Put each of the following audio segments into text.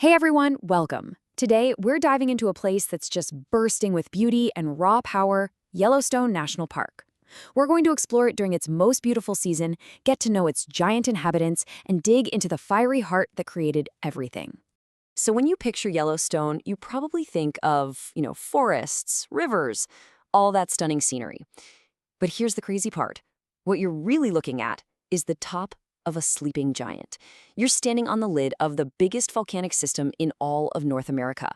Hey everyone, welcome. Today, we're diving into a place that's just bursting with beauty and raw power, Yellowstone National Park. We're going to explore it during its most beautiful season, get to know its giant inhabitants, and dig into the fiery heart that created everything. So when you picture Yellowstone, you probably think of, forests, rivers, all that stunning scenery. But here's the crazy part. What you're really looking at is the top of a sleeping giant. You're standing on the lid of the biggest volcanic system in all of North America.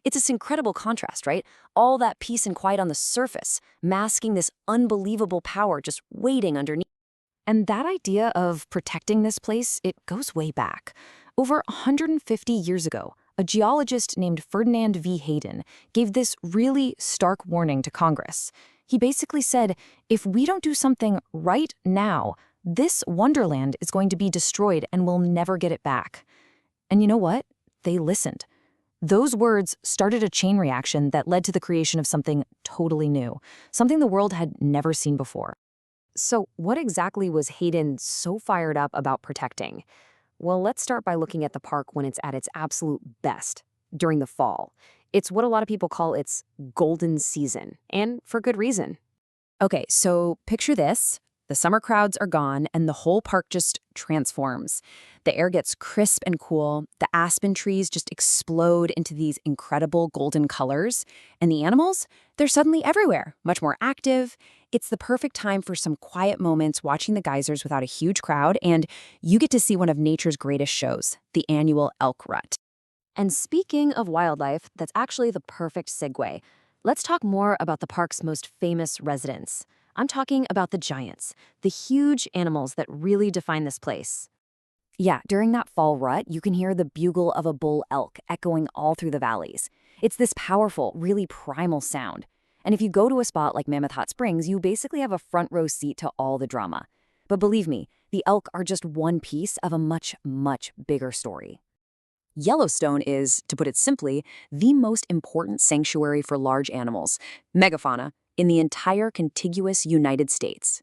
It's this incredible contrast, right? All that peace and quiet on the surface, masking this unbelievable power just waiting underneath. And that idea of protecting this place, it goes way back. Over 150 years ago, a geologist named Ferdinand V. Hayden gave this really stark warning to Congress. He basically said, if we don't do something right now, this wonderland is going to be destroyed and we'll never get it back. And you know what? They listened. Those words started a chain reaction that led to the creation of something totally new, something the world had never seen before. So what exactly was Hayden so fired up about protecting? Well, let's start by looking at the park when it's at its absolute best, during the fall. It's what a lot of people call its golden season, and for good reason. Okay, so picture this. The summer crowds are gone, and the whole park just transforms. The air gets crisp and cool, the aspen trees just explode into these incredible golden colors, and the animals, they're suddenly everywhere, much more active. It's the perfect time for some quiet moments watching the geysers without a huge crowd, and you get to see one of nature's greatest shows, the annual elk rut. And speaking of wildlife, that's actually the perfect segue. Let's talk more about the park's most famous residents. I'm talking about the giants, the huge animals that really define this place. Yeah, during that fall rut, you can hear the bugle of a bull elk echoing all through the valleys. It's this powerful, really primal sound. And if you go to a spot like Mammoth Hot Springs, you basically have a front row seat to all the drama. But believe me, the elk are just one piece of a much, much bigger story. Yellowstone is, to put it simply, the most important sanctuary for large animals, megafauna, in the entire contiguous United States.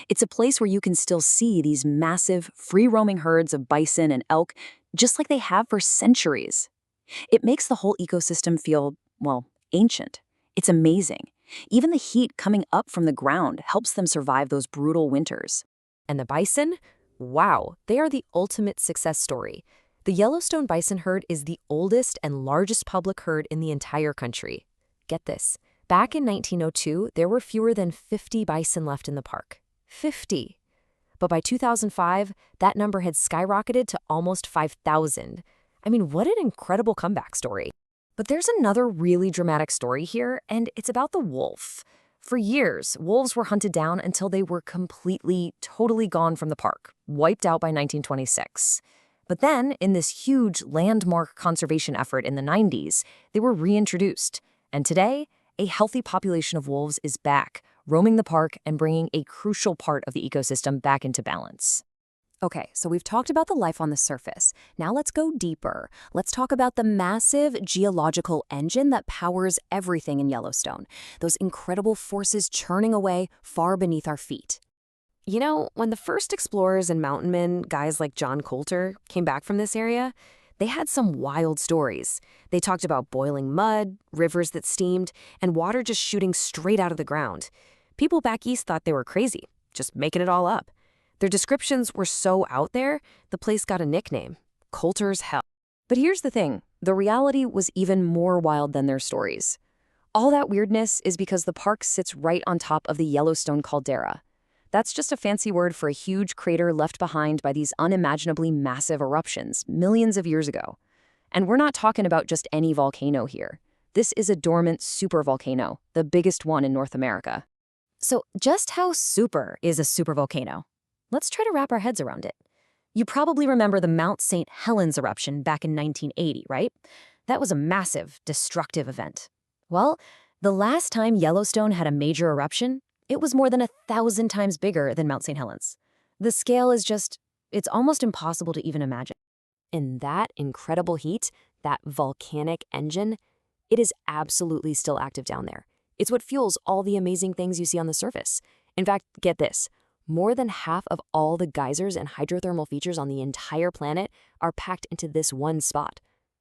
It's a place where you can still see these massive, free-roaming herds of bison and elk, just like they have for centuries. It makes the whole ecosystem feel, well, ancient. It's amazing. Even the heat coming up from the ground helps them survive those brutal winters. And the bison? Wow, they are the ultimate success story. The Yellowstone bison herd is the oldest and largest public herd in the entire country. Get this. Back in 1902, there were fewer than 50 bison left in the park. 50. But by 2005, that number had skyrocketed to almost 5,000. I mean, what an incredible comeback story. But there's another really dramatic story here, and it's about the wolf. For years, wolves were hunted down until they were completely, totally gone from the park, wiped out by 1926. But then, in this huge landmark conservation effort in the 90s, they were reintroduced. And today, a healthy population of wolves is back, roaming the park and bringing a crucial part of the ecosystem back into balance. Okay, so we've talked about the life on the surface. Now let's go deeper. Let's talk about the massive geological engine that powers everything in Yellowstone, those incredible forces churning away far beneath our feet. You know, when the first explorers and mountain men, guys like John Coulter, came back from this area, they had some wild stories. They talked about boiling mud, rivers that steamed, and water just shooting straight out of the ground. People back east thought they were crazy, just making it all up. Their descriptions were so out there, the place got a nickname, Coulter's Hell. But here's the thing, the reality was even more wild than their stories. All that weirdness is because the park sits right on top of the Yellowstone caldera. That's just a fancy word for a huge crater left behind by these unimaginably massive eruptions millions of years ago. And we're not talking about just any volcano here. This is a dormant supervolcano, the biggest one in North America. So just how super is a supervolcano? Let's try to wrap our heads around it. You probably remember the Mount St. Helens eruption back in 1980, right? That was a massive, destructive event. Well, the last time Yellowstone had a major eruption, it was more than 1,000 times bigger than Mount St. Helens. The scale is it's almost impossible to even imagine. In that incredible heat, that volcanic engine, it is absolutely still active down there. It's what fuels all the amazing things you see on the surface. In fact, get this, more than half of all the geysers and hydrothermal features on the entire planet are packed into this one spot.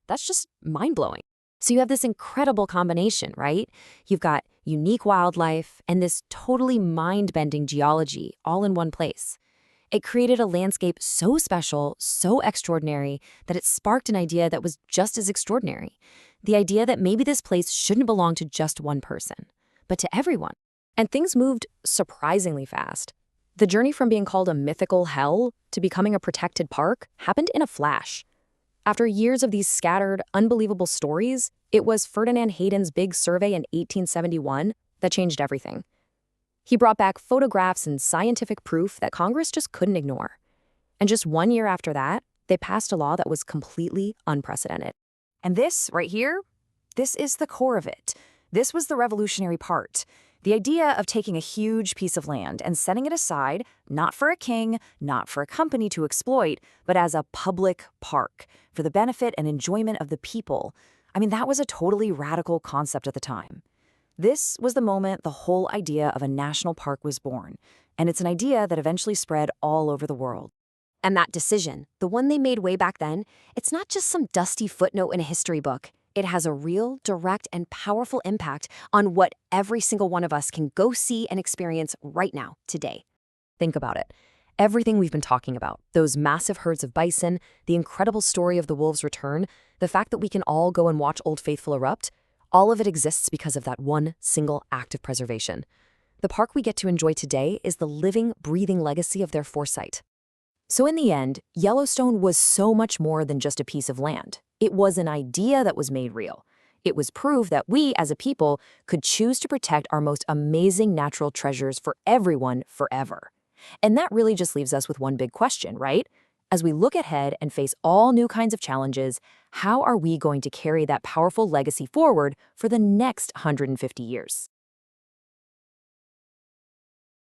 That's just mind-blowing. So you have this incredible combination, right? You've got unique wildlife and this totally mind-bending geology all in one place. It created a landscape so special, so extraordinary, that it sparked an idea that was just as extraordinary. The idea that maybe this place shouldn't belong to just one person, but to everyone. And things moved surprisingly fast. The journey from being called a mythical hell to becoming a protected park happened in a flash. After years of these scattered, unbelievable stories, it was Ferdinand Hayden's big survey in 1871 that changed everything. He brought back photographs and scientific proof that Congress just couldn't ignore. And just 1 year after that, they passed a law that was completely unprecedented. And this, right here, this is the core of it. This was the revolutionary part. The idea of taking a huge piece of land and setting it aside, not for a king, not for a company to exploit, but as a public park, for the benefit and enjoyment of the people. I mean, that was a totally radical concept at the time. This was the moment the whole idea of a national park was born, and it's an idea that eventually spread all over the world. And that decision, the one they made way back then, it's not just some dusty footnote in a history book. It has a real, direct, and powerful impact on what every single one of us can go see and experience right now, today. Think about it. Everything we've been talking about, those massive herds of bison, the incredible story of the wolves' return, the fact that we can all go and watch Old Faithful erupt, all of it exists because of that one single act of preservation. The park we get to enjoy today is the living, breathing legacy of their foresight. So in the end, Yellowstone was so much more than just a piece of land. It was an idea that was made real. It was proof that we, as a people, could choose to protect our most amazing natural treasures for everyone forever. And that really just leaves us with one big question, right? As we look ahead and face all new kinds of challenges, how are we going to carry that powerful legacy forward for the next 150 years?